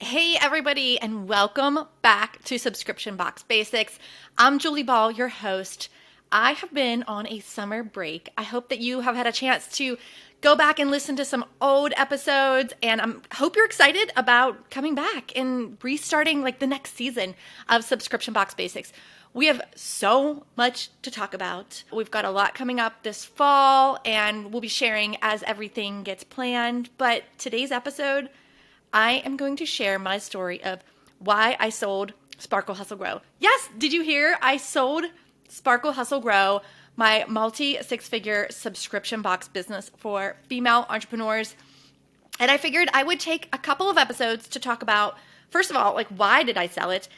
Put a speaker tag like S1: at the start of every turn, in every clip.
S1: Hey, everybody, and welcome back to Subscription Box Basics. I'm Julie Ball, your host. I have been on a summer break. I hope that you have had a chance to go back and listen to some old episodes, and I hope you're excited about coming back and restarting like the next season of Subscription Box Basics. We have so much to talk about. We've got a lot coming up this fall, and we'll be sharing as everything gets planned. But today's episode, I am going to share my story of why I sold Sparkle Hustle Grow. Yes, did you hear? I sold Sparkle Hustle Grow, my multi-six-figure subscription box business for female entrepreneurs. And I figured I would take a couple of episodes to talk about, first of all, like, why did I sell it?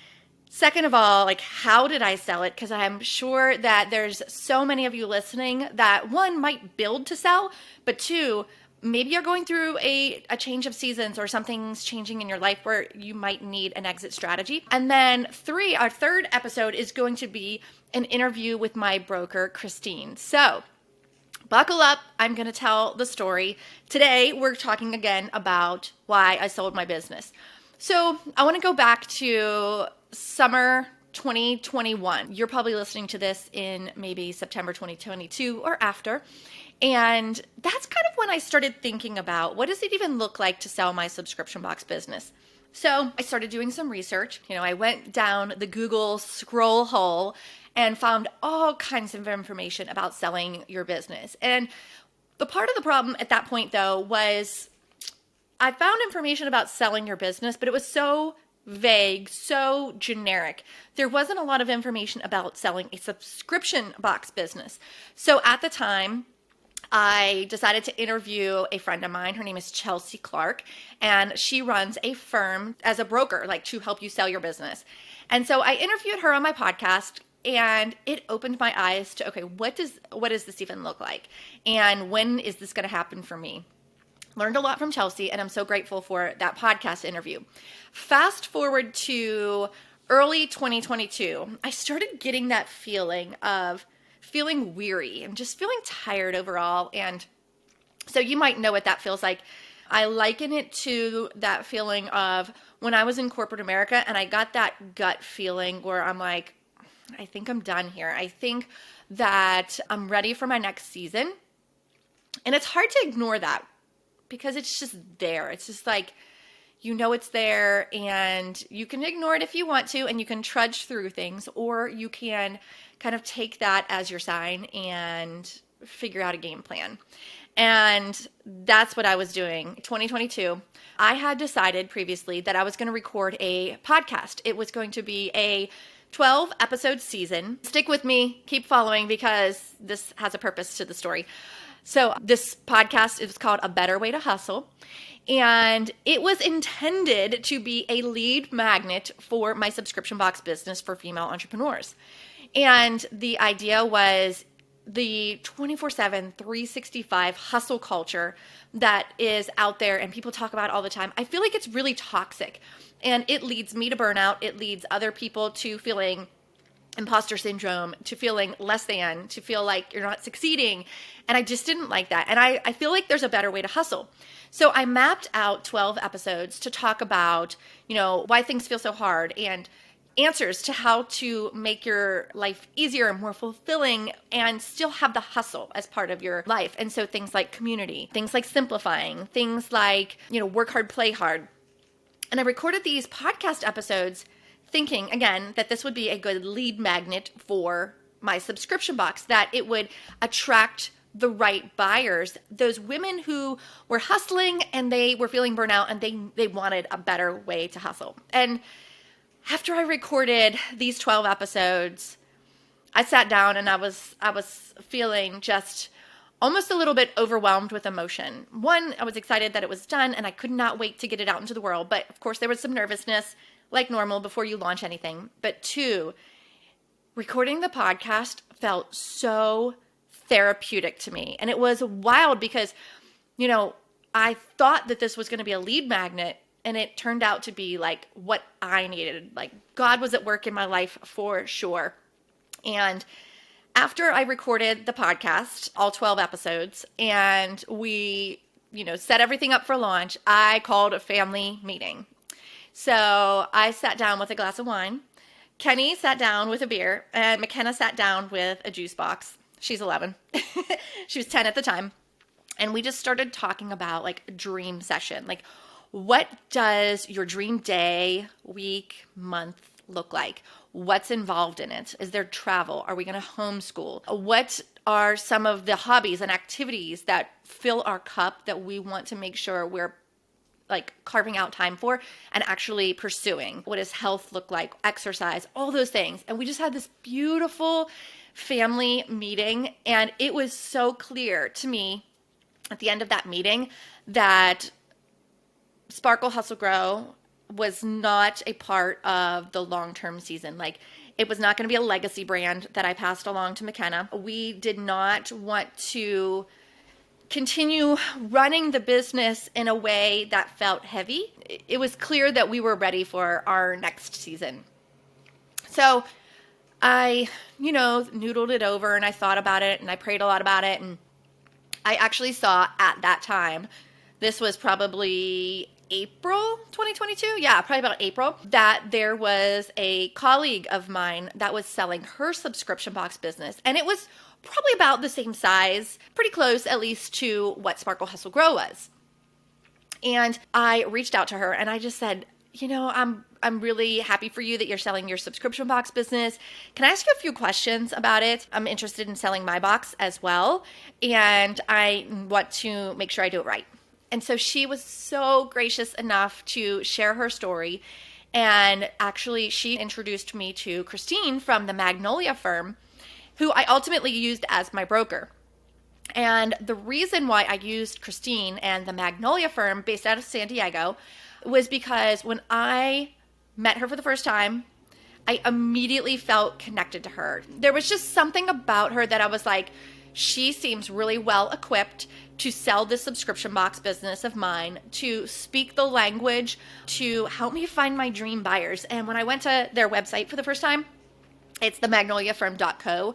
S1: Second of all, like, how did I sell it? Because I'm sure that there's so many of you listening that, one, might build to sell, but two, maybe you're going through a change of seasons or something's changing in your life where you might need an exit strategy. And then three, our third episode is going to be an interview with my broker, Christine. So buckle up. I'm going to tell the story. Today, we're talking again about why I sold my business. So I want to go back to summer 2021. You're probably listening to this in maybe September 2022 or after. And that's kind of when I started thinking about what does it even look like to sell my subscription box business. So I started doing some research. I went down the Google scroll hole and found all kinds of information about selling your business. And the part of the problem at that point, though, was I found information about selling your business, but it was so vague, so generic. There wasn't a lot of information about selling a subscription box business. So at the time, I decided to interview a friend of mine. Her name is Chelsea Clark, and she runs a firm as a broker, like to help you sell your business. And so I interviewed her on my podcast, and it opened my eyes to, okay, what does this even look like? And when is this going to happen for me? Learned a lot from Chelsea, and I'm so grateful for that podcast interview. Fast forward to early 2022, I started getting that feeling of feeling weary and just feeling tired overall. And so you might know what that feels like. I liken it to that feeling of when I was in corporate America and I got that gut feeling where I'm like, I think I'm done here. I think that I'm ready for my next season. And it's hard to ignore that because it's just there. It's just like, it's there, and you can ignore it if you want to, and you can trudge through things, or you can kind of take that as your sign and figure out a game plan. And that's what I was doing. 2022, I had decided previously that I was going to record a podcast. It was going to be a 12 episode season. Stick with me, keep following, because this has a purpose to the story. So this podcast is called A Better Way to Hustle. And it was intended to be a lead magnet for my subscription box business for female entrepreneurs. And the idea was the 24/7, 365 hustle culture that is out there and people talk about all the time. I feel like it's really toxic, and it leads me to burnout. It leads other people to feeling imposter syndrome, to feeling less than, to feel like you're not succeeding. And I just didn't like that. And I feel like there's a better way to hustle. So I mapped out 12 episodes to talk about, why things feel so hard and answers to how to make your life easier and more fulfilling and still have the hustle as part of your life. And so things like community, things like simplifying, things like, work hard, play hard. And I recorded these podcast episodes thinking, again, that this would be a good lead magnet for my subscription box, that it would attract the right buyers, those women who were hustling and they were feeling burnout and they wanted a better way to hustle. And after I recorded these 12 episodes, I sat down and I was feeling just almost a little bit overwhelmed with emotion. One, I was excited that it was done and I could not wait to get it out into the world. But of course, there was some nervousness, like normal, before you launch anything. But two, recording the podcast felt so therapeutic to me. And it was wild because, I thought that this was going to be a lead magnet, and it turned out to be like what I needed. Like God was at work in my life for sure. And after I recorded the podcast, all 12 episodes, and we, set everything up for launch, I called a family meeting. So I sat down with a glass of wine. Kenny sat down with a beer, and McKenna sat down with a juice box. She's 11. She was 10 at the time. And we just started talking about like a dream session. Like, what does your dream day, week, month look like? What's involved in it? Is there travel? Are we going to homeschool? What are some of the hobbies and activities that fill our cup that we want to make sure we're like carving out time for and actually pursuing? What does health look like? Exercise, all those things. And we just had this beautiful family meeting. And it was so clear to me at the end of that meeting that Sparkle Hustle Grow was not a part of the long-term season. Like, it was not going to be a legacy brand that I passed along to McKenna. We did not want to continue running the business in a way that felt heavy. It was clear that we were ready for our next season. So I, noodled it over and I thought about it and I prayed a lot about it. And I actually saw at that time, this was probably April 2022. Yeah, probably about April, that there was a colleague of mine that was selling her subscription box business. And it was probably about the same size, pretty close at least to what Sparkle Hustle Grow was. And I reached out to her and I just said, I'm really happy for you that you're selling your subscription box business. Can I ask you a few questions about it? I'm interested in selling my box as well, and I want to make sure I do it right. And so she was so gracious enough to share her story. And actually, she introduced me to Christine from the Magnolia firm, who I ultimately used as my broker. And the reason why I used Christine and the Magnolia firm based out of San Diego was because when I met her for the first time, I immediately felt connected to her. There was just something about her that I was like, she seems really well equipped to sell this subscription box business of mine, to speak the language, to help me find my dream buyers. And when I went to their website for the first time, it's themagnoliafirm.co.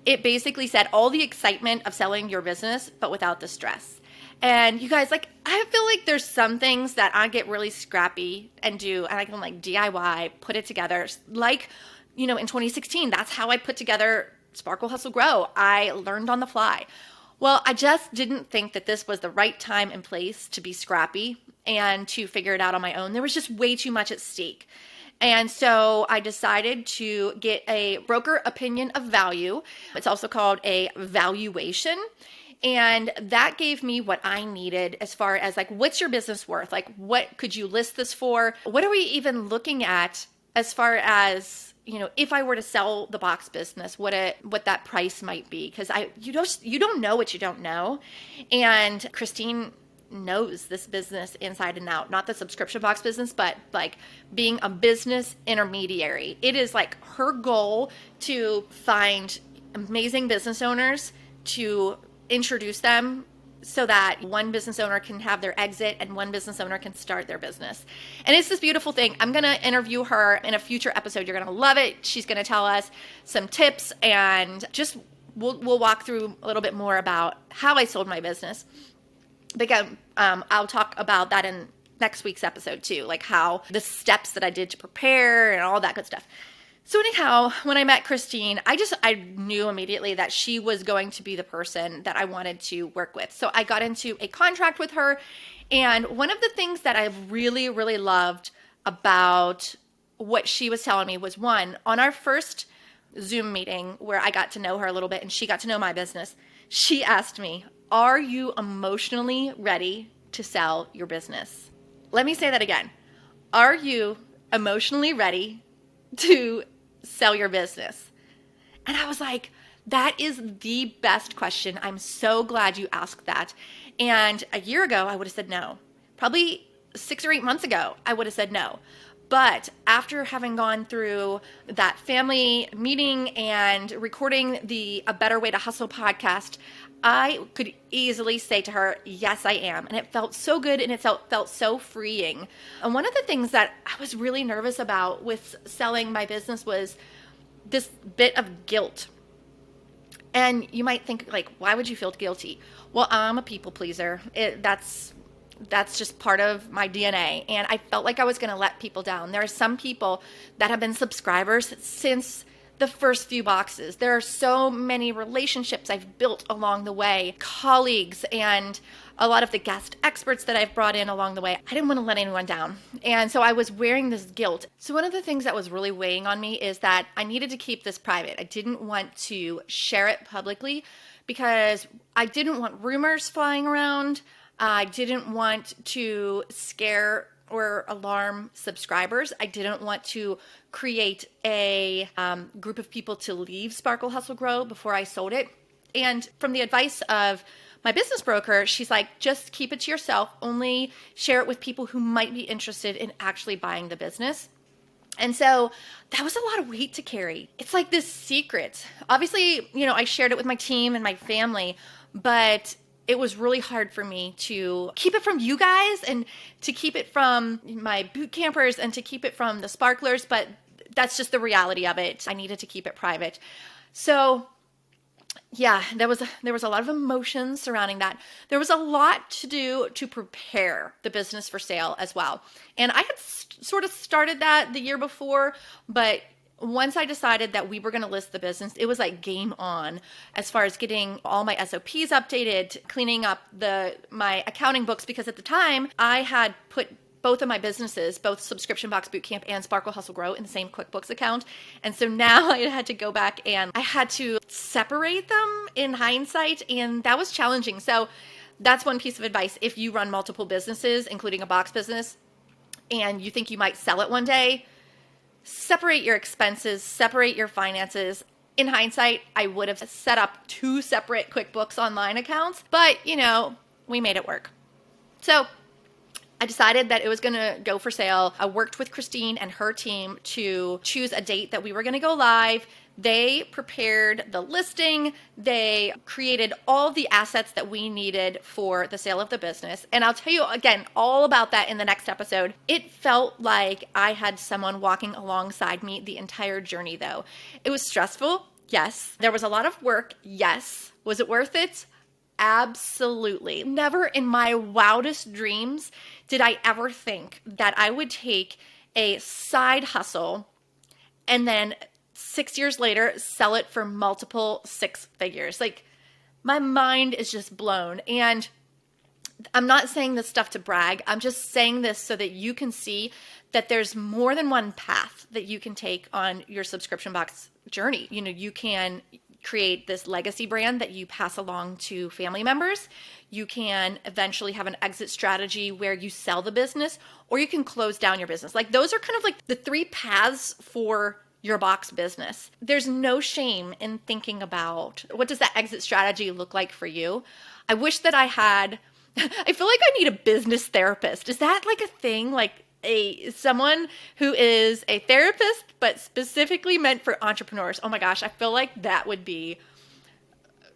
S1: It basically said all the excitement of selling your business, but without the stress. And you guys, like, I feel like there's some things that I get really scrappy and do, and I can like DIY, put it together. Like, in 2016, that's how I put together Sparkle Hustle Grow. I learned on the fly. Well, I just didn't think that this was the right time and place to be scrappy and to figure it out on my own. There was just way too much at stake. And so I decided to get a broker opinion of value. It's also called a valuation. And that gave me what I needed as far as like, what's your business worth? Like, what could you list this for? What are we even looking at as far as, if I were to sell the box business, what that price might be? Because you don't know what you don't know. And Christine knows this business inside and out, not the subscription box business, but like being a business intermediary. It is like her goal to find amazing business owners, to introduce them so that one business owner can have their exit and one business owner can start their business. And it's this beautiful thing. I'm going to interview her in a future episode. You're going to love it. She's going to tell us some tips and just we'll walk through a little bit more about how I sold my business. But again, I'll talk about that in next week's episode too, like how the steps that I did to prepare and all that good stuff. So anyhow, when I met Christine, I knew immediately that she was going to be the person that I wanted to work with. So I got into a contract with her. And one of the things that I really, really loved about what she was telling me was, one, on our first Zoom meeting where I got to know her a little bit and she got to know my business, she asked me, are you emotionally ready to sell your business? Let me say that again. Are you emotionally ready to sell your business? And I was like, that is the best question. I'm so glad you asked that. And a year ago, I would have said no. Probably 6 or 8 months ago, I would have said no. But after having gone through that family meeting and recording the A Better Way to Hustle podcast, I could easily say to her, yes, I am. And it felt so good and it felt so freeing. And one of the things that I was really nervous about with selling my business was this bit of guilt. And you might think, like, why would you feel guilty? Well, I'm a people pleaser. That's just part of my DNA. And I felt like I was going to let people down. There are some people that have been subscribers since the first few boxes. There are so many relationships I've built along the way, colleagues, and a lot of the guest experts that I've brought in along the way. I didn't want to let anyone down. And so I was wearing this guilt. So one of the things that was really weighing on me is that I needed to keep this private. I didn't want to share it publicly because I didn't want rumors flying around. I didn't want to scare or alarm subscribers. I didn't want to create a group of people to leave Sparkle Hustle Grow before I sold it. And from the advice of my business broker, she's like, just keep it to yourself. Only share it with people who might be interested in actually buying the business. And so that was a lot of weight to carry. It's like this secret. Obviously, I shared it with my team and my family, but it was really hard for me to keep it from you guys and to keep it from my boot campers and to keep it from the sparklers. But that's just the reality of it. I needed to keep it private. So yeah, there was a lot of emotions surrounding that. There was a lot to do to prepare the business for sale as well. And I had sort of started that the year before, but once I decided that we were going to list the business, it was like game on as far as getting all my SOPs updated, cleaning up my accounting books, because at the time I had put both of my businesses, both Subscription Box Bootcamp and Sparkle Hustle Grow, in the same QuickBooks account. And so now I had to go back and I had to separate them in hindsight, and that was challenging. So that's one piece of advice. If you run multiple businesses, including a box business, and you think you might sell it one day, separate your expenses, separate your finances. In hindsight, I would have set up 2 separate QuickBooks Online accounts, but we made it work. So I decided that it was going to go for sale. I worked with Christine and her team to choose a date that we were going to go live. They prepared the listing. They created all the assets that we needed for the sale of the business. And I'll tell you again, all about that in the next episode. It felt like I had someone walking alongside me the entire journey, though. It was stressful. Yes. There was a lot of work. Yes. Was it worth it? Absolutely. Never in my wildest dreams did I ever think that I would take a side hustle and then 6 years later sell it for multiple 6 figures. Like, my mind is just blown. And I'm not saying this stuff to brag. I'm just saying this so that you can see that there's more than one path that you can take on your subscription box journey. You can create this legacy brand that you pass along to family members. You can eventually have an exit strategy where you sell the business, or you can close down your business. Like, those are kind of like the 3 paths for your box business. There's no shame in thinking about what does that exit strategy look like for you. I wish that I had, I feel like I need a business therapist. Is that like a thing? Like someone who is a therapist, but specifically meant for entrepreneurs. Oh my gosh, I feel like that would be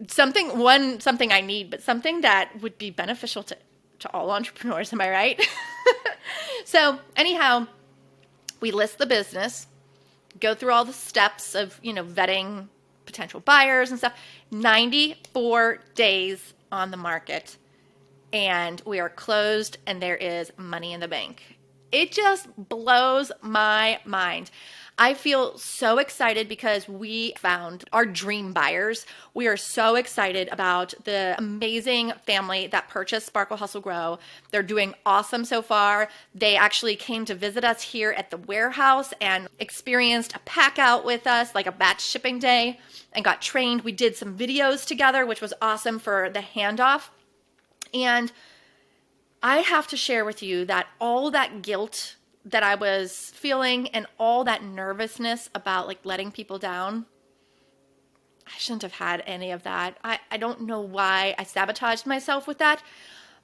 S1: something I need, but something that would be beneficial to all entrepreneurs. Am I right? So anyhow, we list the business, go through all the steps of, vetting potential buyers and stuff. 94 days on the market, and we are closed, and there is money in the bank. It just blows my mind. I feel so excited because we found our dream buyers. We are so excited about the amazing family that purchased Sparkle Hustle Grow. They're doing awesome so far. They actually came to visit us here at the warehouse and experienced a pack out with us, like a batch shipping day, and got trained. We did some videos together, which was awesome for the handoff. And I have to share with you that all that guilt that I was feeling and all that nervousness about like letting people down, I shouldn't have had any of that. I don't know why I sabotaged myself with that.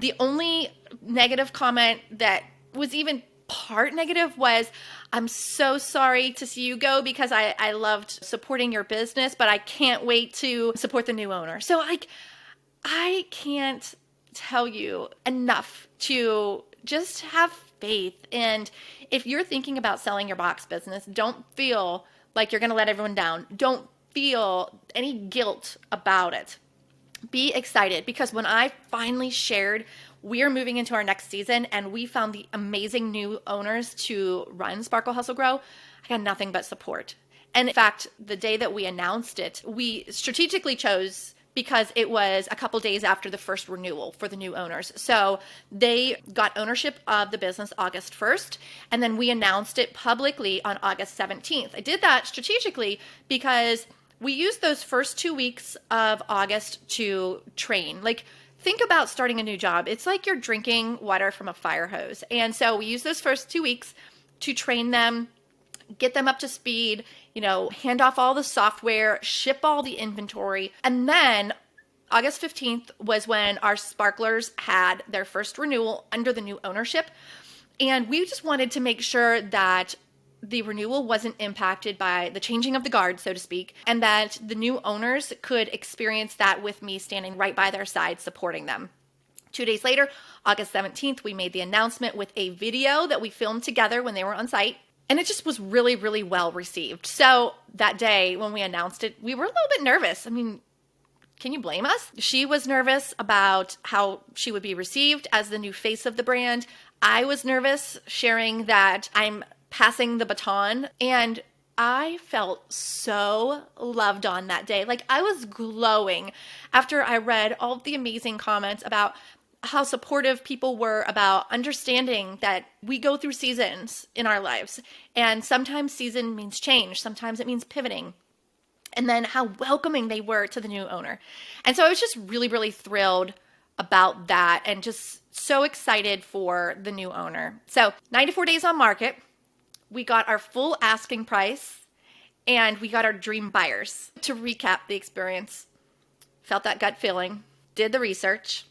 S1: The only negative comment that was even part negative was, I'm so sorry to see you go because I loved supporting your business, but I can't wait to support the new owner. So I can't tell you enough to just have faith. And if you're thinking about selling your box business, don't feel like you're going to let everyone down. Don't feel any guilt about it. Be excited, because when I finally shared we are moving into our next season and we found the amazing new owners to run Sparkle Hustle Grow. I got nothing but support. And in fact, the day that we announced it, we strategically chose because it was a couple days after the first renewal for the new owners. So they got ownership of the business August 1st, and then we announced it publicly on August 17th. I did that strategically because we used those first 2 weeks of August to train. Like, think about starting a new job. It's like you're drinking water from a fire hose. And so we used those first 2 weeks to train them, get them up to speed, hand off all the software, ship all the inventory. And then August 15th was when our sparklers had their first renewal under the new ownership. And we just wanted to make sure that the renewal wasn't impacted by the changing of the guard, so to speak, and that the new owners could experience that with me standing right by their side supporting them. 2 days later, August 17th, we made the announcement with a video that we filmed together when they were on site. And it just was really, really well received. So that day when we announced it, we were a little bit nervous. I mean, can you blame us? She was nervous about how she would be received as the new face of the brand. I was nervous sharing that I'm passing the baton. And I felt so loved on that day. Like, I was glowing after I read all of the amazing comments about how supportive people were about understanding that we go through seasons in our lives. And sometimes season means change. Sometimes it means pivoting. And then how welcoming they were to the new owner. And so I was just really, really thrilled about that and just so excited for the new owner. So 94 days on market, we got our full asking price and we got our dream buyers. To recap the experience, felt that gut feeling, did the research,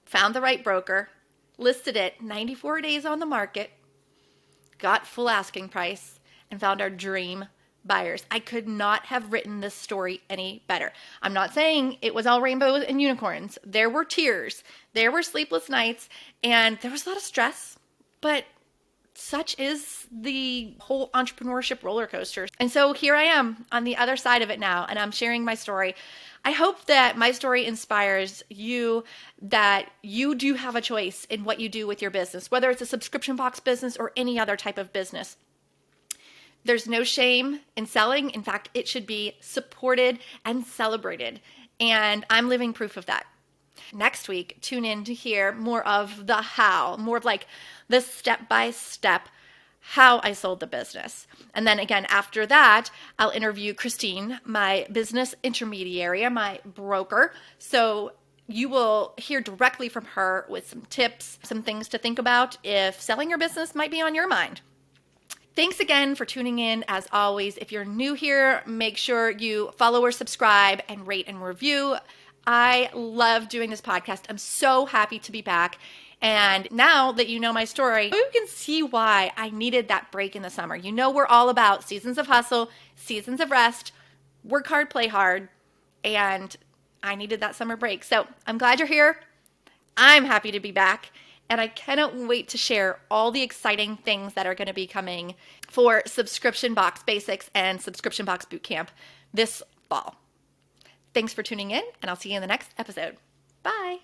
S1: found the right broker, listed it 94 days on the market, got full asking price, and found our dream buyers. I could not have written this story any better. I'm not saying it was all rainbows and unicorns. There were tears, there were sleepless nights, and there was a lot of stress, but such is the whole entrepreneurship roller coaster. And so here I am on the other side of it now, and I'm sharing my story. I hope that my story inspires you, that you do have a choice in what you do with your business, whether it's a subscription box business or any other type of business. There's no shame in selling. In fact, it should be supported and celebrated. And I'm living proof of that. Next week, tune in to hear more of the how, more of like the step-by-step how I sold the business. And then again, after that, I'll interview Christine, my business intermediary, my broker. So you will hear directly from her with some tips, some things to think about if selling your business might be on your mind. Thanks again for tuning in. As always, if you're new here, make sure you follow or subscribe and rate and review. I love doing this podcast. I'm so happy to be back. And now that you know my story, you can see why I needed that break in the summer. You know, we're all about seasons of hustle, seasons of rest, work hard, play hard, and I needed that summer break. So I'm glad you're here. I'm happy to be back, and I cannot wait to share all the exciting things that are going to be coming for Subscription Box Basics and Subscription Box Bootcamp this fall. Thanks for tuning in, and I'll see you in the next episode. Bye.